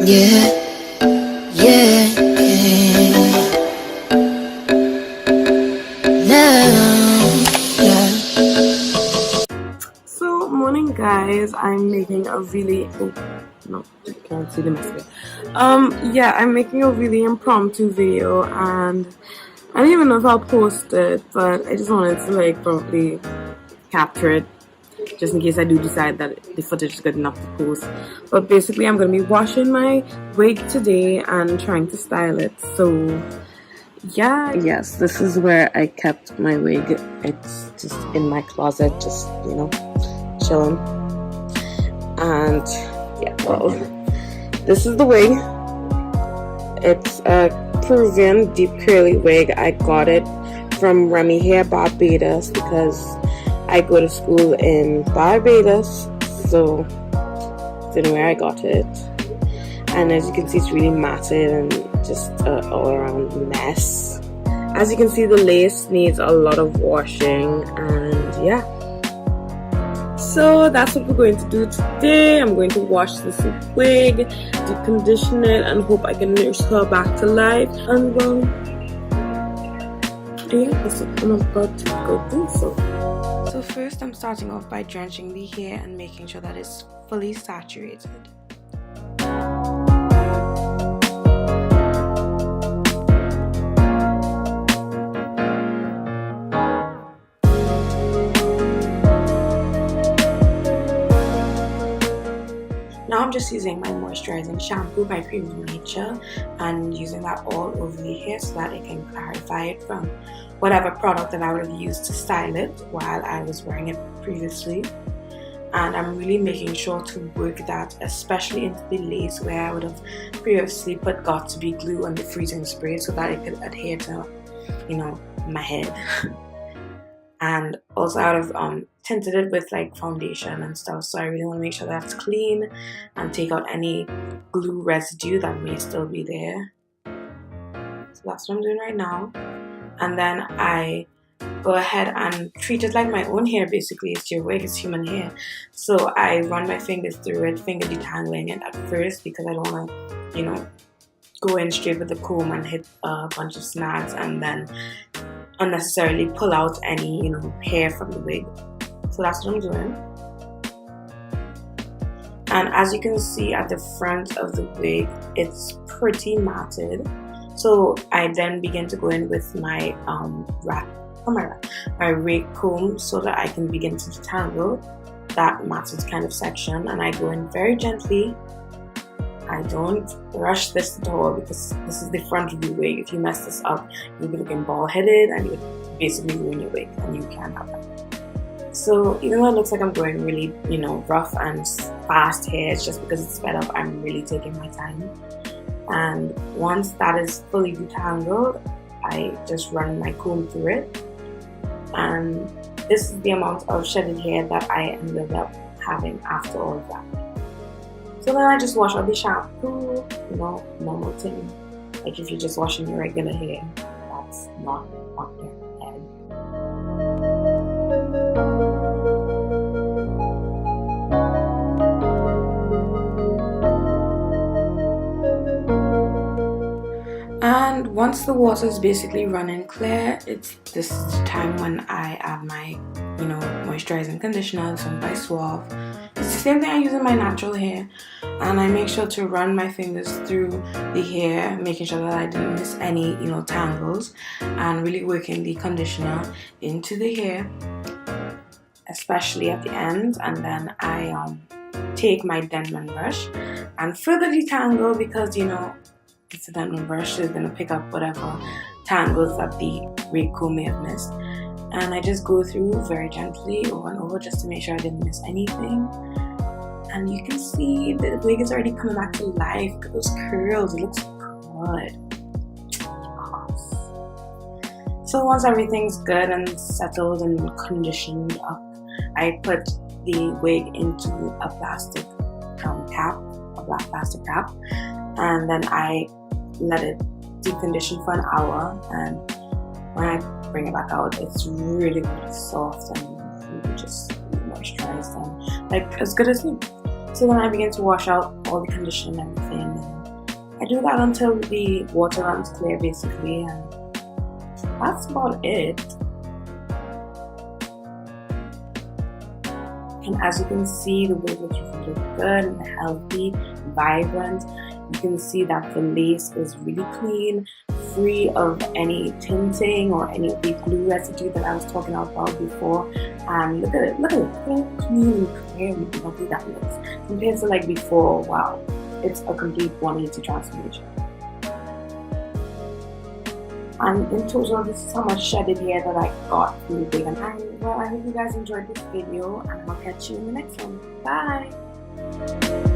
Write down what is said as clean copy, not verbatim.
Yeah, yeah, yeah. Now, yeah. So, morning guys, I'm making a really no, you can't see the message. I'm making a really impromptu video, and I don't even know if I'll post it, but I just wanted to probably capture it just in case I do decide that the footage is good enough to post. But basically, I'm gonna be washing my wig today and trying to style it. So yeah, yes, this is where I kept my wig. It's just in my closet, just chilling. And yeah, well, this is the wig. It's a Peruvian deep curly wig. I got it from Remy Hair Barbados because I go to school in Barbados, so that's where I got it. And as you can see, it's really matted and just an all-around mess. As you can see, the lace needs a lot of washing, and yeah. So that's what we're going to do today. I'm going to wash this wig, deep condition it, and hope I can nurse her back to life. And well, yeah, that's what I'm about to go do. So first, I'm starting off by drenching the hair and making sure that it's fully saturated. Now I'm just using my moisturizing shampoo by Premium Nature and using that all over the hair so that it can clarify it from whatever product that I would have used to style it while I was wearing it previously. And I'm really making sure to work that especially into the lace where I would have previously put Got2b glue and the freezing spray so that it could adhere to, my head. And also I would have tinted it with foundation and stuff, so I really want to make sure that's clean and take out any glue residue that may still be there. So that's what I'm doing right now. And then I go ahead and treat it like my own hair. Basically, it's your wig, it's human hair. So I run my fingers through it, finger detangling it at first because I don't want to, go in straight with the comb and hit a bunch of snags and then unnecessarily pull out any, hair from the wig. So that's what I'm doing. And as you can see at the front of the wig, it's pretty matted. So I then begin to go in with my my rake comb so that I can begin to detangle that matted kind of section. And I go in very gently. I don't rush this at all because this is the front of the wig. If you mess this up, you'll be looking bald-headed and you would basically ruin your wig, and you can't have that. So even though it looks like I'm going really, rough and fast here, it's just because it's sped up. I'm really taking my time. And once that is fully detangled, I just run my comb through it. And this is the amount of shedded hair that I ended up having after all of that. So then I just wash out the shampoo, normal thing. Like if you're just washing your regular hair, that's not on your head. And once the water is basically running clear, it's this time when I add my, moisturizing conditioner. This one by Suave. It's the same thing I use in my natural hair, and I make sure to run my fingers through the hair, making sure that I didn't miss any, tangles, and really working the conditioner into the hair, especially at the end. And then I take my Denman brush and further detangle because it's a Denman brush, so it's gonna pick up whatever tangles that the rake comb may have missed. And I just go through very gently over and over just to make sure I didn't miss anything. And you can see the wig is already coming back to life. Look at those curls, it looks good. Yes. So once everything's good and settled and conditioned up, I put the wig into a plastic cap, a black plastic cap, and then I let it deep condition for an hour. And when I bring it back out, it's really, really soft and really just moisturized and as good as new. So then I begin to wash out all the conditioner and everything, and I do that until the water runs clear basically, and that's about it. And as you can see, the way that you look good and healthy, vibrant. You can see that the lace is really clean, free of any tinting or any of the glue residue that I was talking about before. And look at it, look how clean and clear and lovely that looks. Compared to like before, wow, it's a complete 180 transformation. And in total, this is how much shedded hair that I got from the wig. And well, I hope you guys enjoyed this video, and I'll catch you in the next one. Bye!